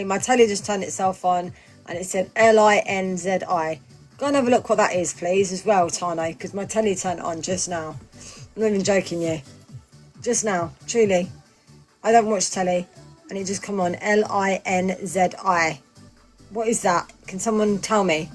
My telly just turned itself on and it said Linzi. Go and have a look what that is, please, as well, Tano, because my telly turned on just now. I'm not even joking you. Just now, truly. I don't watch telly and it just come on Linzi. What is that? Can someone tell me?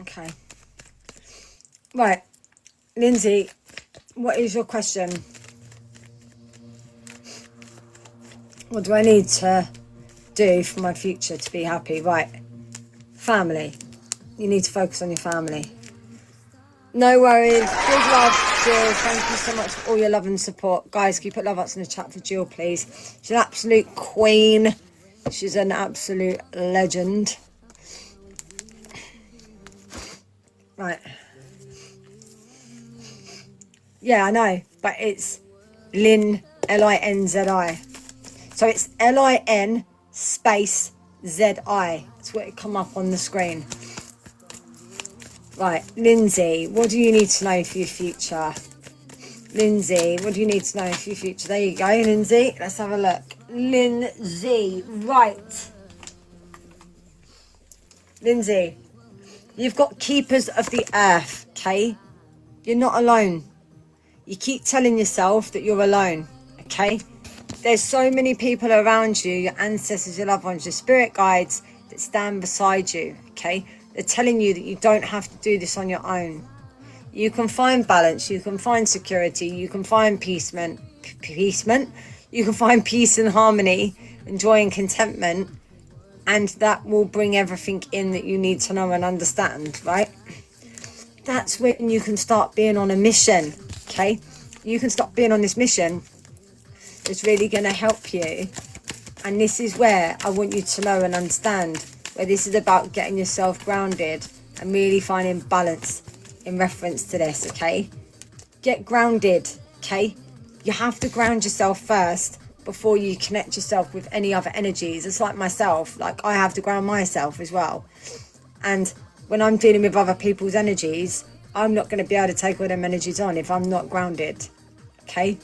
Okay. Right. Lindsay, what is your question? What do I need to do for my future to be happy? Right. Family. You need to focus on your family. No worries. Big love, Jill. Thank you so much for all your love and support. Guys, can you put love ups in the chat for Jill, please? She's an absolute queen. She's an absolute legend. Right. Yeah, I know. But it's Lynn, Linzi. So it's LIN space ZI. That's what it come up on the screen. Right, Lindsay, what do you need to know for your future? Lindsay, what do you need to know for your future? There you go, Lindsay. Let's have a look. Lindsay, right. Lindsay, you've got keepers of the earth, okay? You're not alone. You keep telling yourself that you're alone, okay? There's so many people around you, your ancestors, your loved ones, your spirit guides that stand beside you, okay? They're telling you that you don't have to do this on your own. You can find balance, you can find security, you can find peacement, you can find peace and harmony and joy and contentment, and that will bring everything in that you need to know and understand, right? That's when you can start being on a mission, okay? You can start being on this mission that's really going to help you. And this is where I want you to know and understand, where this is about getting yourself grounded and really finding balance in reference to this, okay? Get grounded, okay? You have to ground yourself first before you connect yourself with any other energies. It's like myself, like I have to ground myself as well. And when I'm dealing with other people's energies, I'm not going to be able to take all them energies on if I'm not grounded, okay?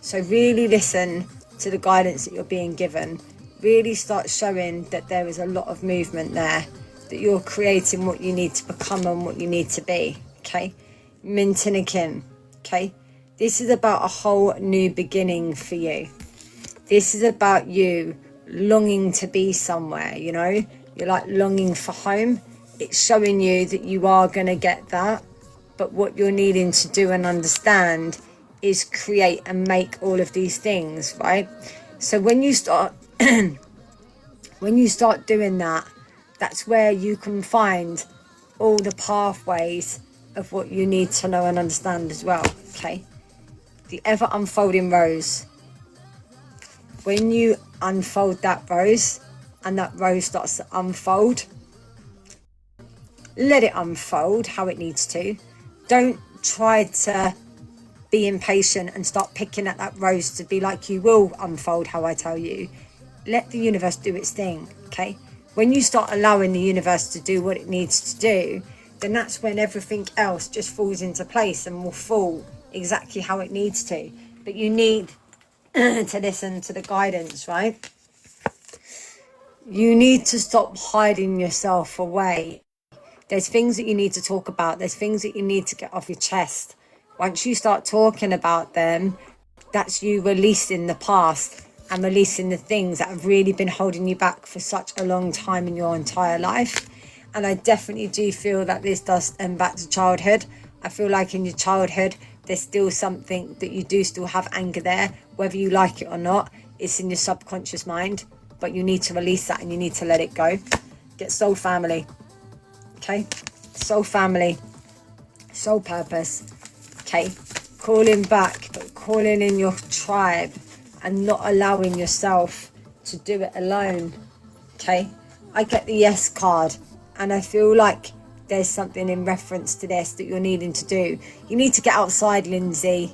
So really listen to the guidance that you're being given. Really start showing that there is a lot of movement there, that you're creating what you need to become and what you need to be, okay? Destinyk, okay? This is about a whole new beginning for you. This is about you longing to be somewhere, you know? You're like longing for home. It's showing you that you are going to get that. But what you're needing to do and understand is create and make all of these things, right? So when you start doing that, that's where you can find all the pathways of what you need to know and understand as well, okay? The ever unfolding rose. When you unfold that rose and that rose starts to unfold, let it unfold how it needs to. Don't try to be impatient and start picking at that rose to be like you will unfold how I tell you. Let the universe do its thing, okay? When you start allowing the universe to do what it needs to do, then that's when everything else just falls into place and will fall exactly how it needs to. But you need to listen to the guidance, right? You need to stop hiding yourself away. There's things that you need to talk about. There's things that you need to get off your chest. Once you start talking about them, that's you releasing the past and releasing the things that have really been holding you back for such a long time in your entire life. And I definitely do feel that this does stem back to childhood. I feel like in your childhood, there's still something that you do still have anger there, whether you like it or not. It's in your subconscious mind, but you need to release that and you need to let it go. Get soul family, okay? Soul family, soul purpose, okay? Calling back, but calling in your tribe and not allowing yourself to do it alone, okay? I get the yes card and I feel like there's something in reference to this that you're needing to do. You need to get outside, Lindsay.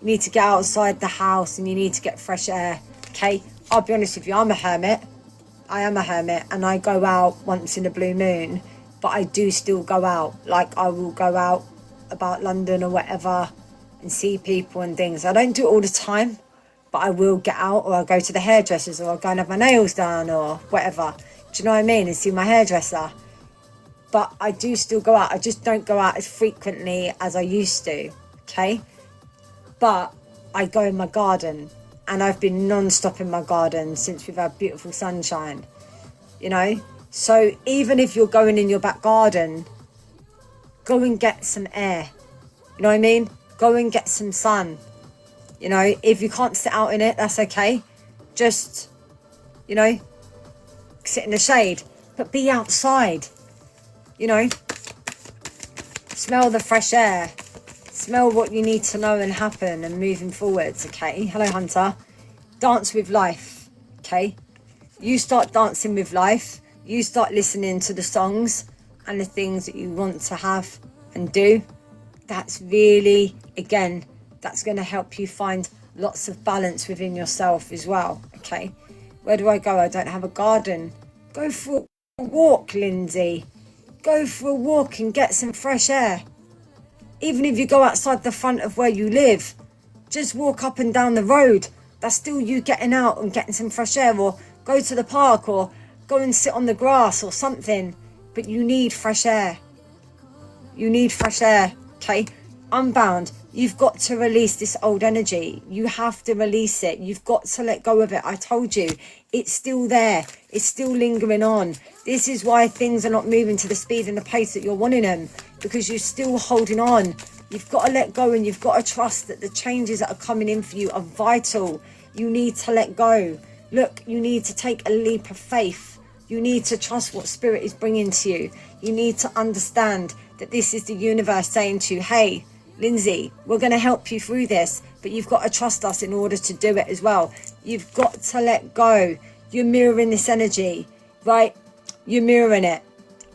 You need to get outside the house and you need to get fresh air, okay? I'll be honest with you, I'm a hermit. I am a hermit and I go out once in a blue moon, but I do still go out. Like I will go out about London or whatever and see people and things. I don't do it all the time, but I will get out, or I'll go to the hairdressers, or I'll go and have my nails done, or whatever. Do you know what I mean? And see my hairdresser. But I do still go out. I just don't go out as frequently as I used to, okay? But I go in my garden, and I've been non-stop in my garden since we've had beautiful sunshine, you know? So even if you're going in your back garden, go and get some air. You know what I mean? Go and get some sun. You know, if you can't sit out in it, that's okay. Just, you know, sit in the shade. But be outside. You know, smell the fresh air. Smell what you need to know and happen and moving forwards, okay? Hello, Hunter. Dance with life, okay? You start dancing with life. You start listening to the songs and the things that you want to have and do. That's really, again, that's going to help you find lots of balance within yourself as well, okay? Where do I go? I don't have a garden. Go for a walk, Lindsay. Go for a walk and get some fresh air. Even if you go outside the front of where you live, just walk up and down the road. That's still you getting out and getting some fresh air, or go to the park, or go and sit on the grass or something. But you need fresh air. You need fresh air, okay? Unbound. You've got to release this old energy. You have to release it. You've got to let go of it. I told you, it's still there. It's still lingering on. This is why things are not moving to the speed and the pace that you're wanting them, because you're still holding on. You've got to let go, and you've got to trust that the changes that are coming in for you are vital. You need to let go. Look, you need to take a leap of faith. You need to trust what spirit is bringing to you. You need to understand that this is the universe saying to you, hey, Lindsay, we're going to help you through this, but you've got to trust us in order to do it as well. You've got to let go. You're mirroring this energy, right? You're mirroring it.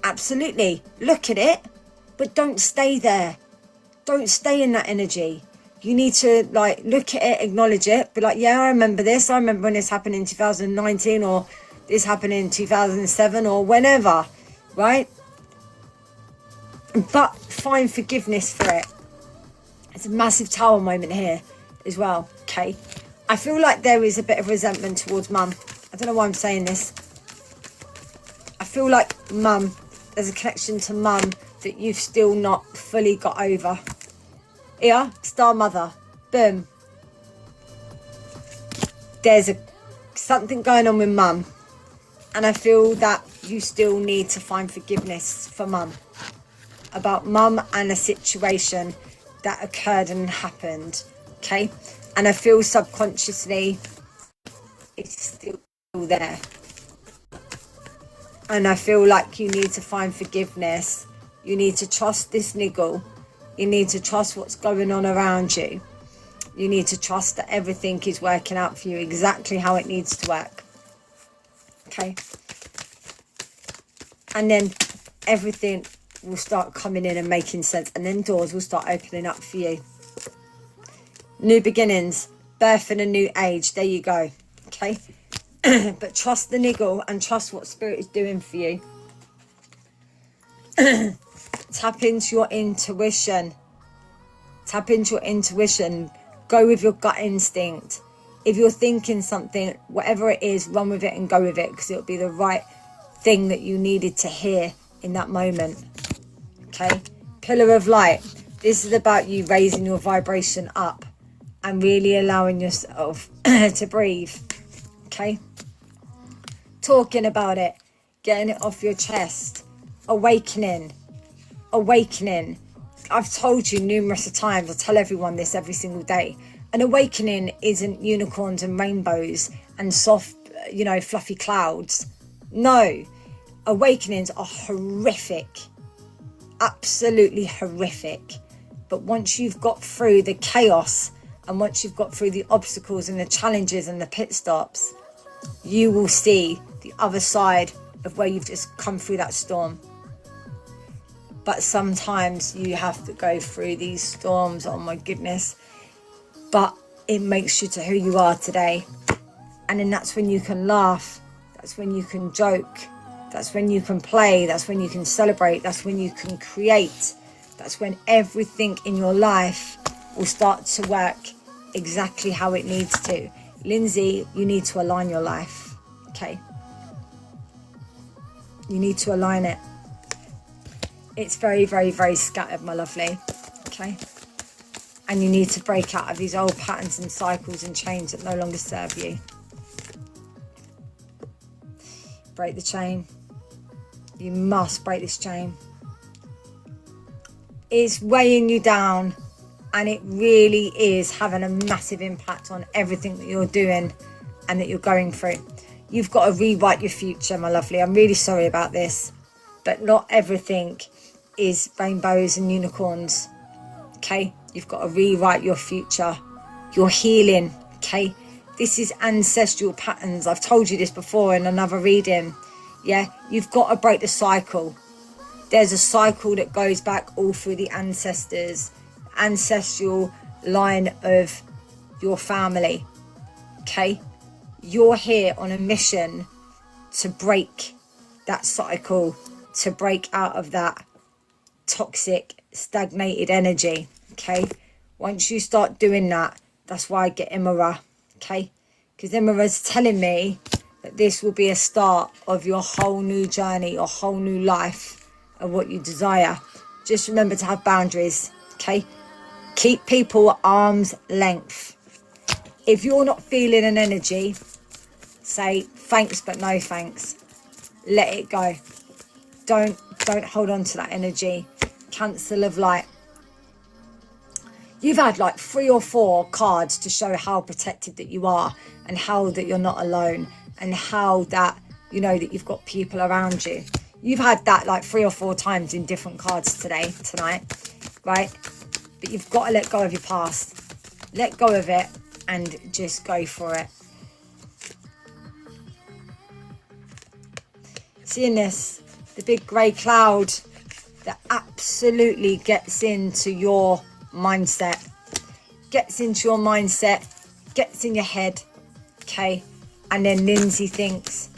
Absolutely. Look at it, but don't stay there. Don't stay in that energy. You need to like look at it, acknowledge it, be like, yeah, I remember this. I remember when this happened in 2019, or this happened in 2007, or whenever, right? But find forgiveness for it. It's a massive tower moment here as well, okay? I feel like there is a bit of resentment towards mum. I don't know why I'm saying this. I feel like mum, there's a connection to mum that you've still not fully got over. Here, star mother, boom. There's something going on with mum, and I feel that you still need to find forgiveness for mum, about mum and a situation that occurred and happened, okay? And I feel subconsciously it's still there, and I feel like you need to find forgiveness. You need to trust this niggle. You need to trust what's going on around you. You need to trust that everything is working out for you exactly how it needs to work, okay? And then everything will start coming in and making sense, and then doors will start opening up for you. New beginnings, birth in a new age. There you go, okay? But trust the niggle and trust what spirit is doing for you. Tap into your intuition. Tap into your intuition. Go with your gut instinct. If you're thinking something, whatever it is, run with it and go with it, because it'll be the right thing that you needed to hear in that moment. Okay? Pillar of light. This is about you raising your vibration up and really allowing yourself to breathe. Okay? Talking about it. Getting it off your chest. Awakening. Awakening. I've told you numerous times, I tell everyone this every single day. An awakening isn't unicorns and rainbows and soft, you know, fluffy clouds. No. Awakenings are horrific. Absolutely horrific. But once you've got through the chaos, and once you've got through the obstacles and the challenges and the pit stops, you will see the other side of where you've just come through that storm. But sometimes you have to go through these storms, oh my goodness. But it makes you to who you are today. And then that's when you can laugh. That's when you can joke. That's when you can play. That's when you can celebrate. That's when you can create. That's when everything in your life will start to work exactly how it needs to. Lindsay, you need to align your life, okay? You need to align it. It's very, very, very scattered, my lovely, okay? And you need to break out of these old patterns and cycles and chains that no longer serve you. Break the chain. You must break this chain. It's weighing you down, and it really is having a massive impact on everything that you're doing and that you're going through. You've got to rewrite your future, my lovely. I'm really sorry about this, but not everything is rainbows and unicorns, okay? You've got to rewrite your future, your healing, okay? This is ancestral patterns. I've told you this before in another reading. Yeah, you've got to break the cycle. There's a cycle that goes back all through the ancestors, ancestral line of your family, okay? You're here on a mission to break that cycle, to break out of that toxic, stagnated energy, okay? Once you start doing that, that's why I get Imara, okay? Because Imara's telling me that this will be a start of your whole new journey, your whole new life of what you desire. Just remember to have boundaries, okay? Keep people at arm's length. If you're not feeling an energy, say thanks but no thanks. Let it go. Don't hold on to that energy. Cancel of light. You've had like 3 or 4 cards to show how protected that you are, and how that you're not alone, and how that, you know, that you've got people around you. You've had that like 3 or 4 times in different cards tonight, right? But you've got to let go of your past. Let go of it and just go for it. Seeing this, the big grey cloud that absolutely gets into your mindset, gets in your head, okay? And then Lindsay thinks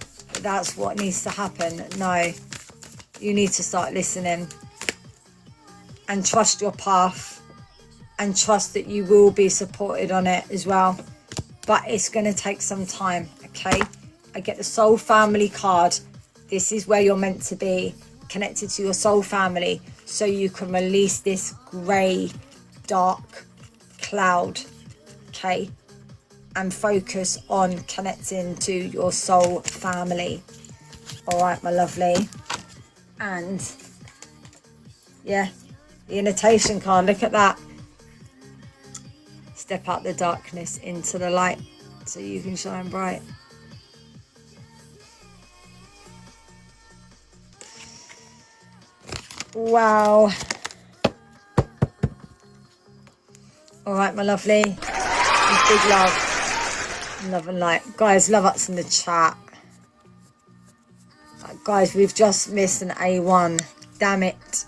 that's what needs to happen. No, you need to start listening and trust your path, and trust that you will be supported on it as well. But it's going to take some time, okay? I get the soul family card. This is where you're meant to be, connected to your soul family, so you can release this grey, dark cloud, okay? And focus on connecting to your soul family. All right, my lovely. And yeah, the invitation card, look at that. Step out the darkness into the light so you can shine bright. Wow. All right, my lovely. Big love. Love and light. Guys, love us in the chat. Guys, we've just missed an A1. Damn it.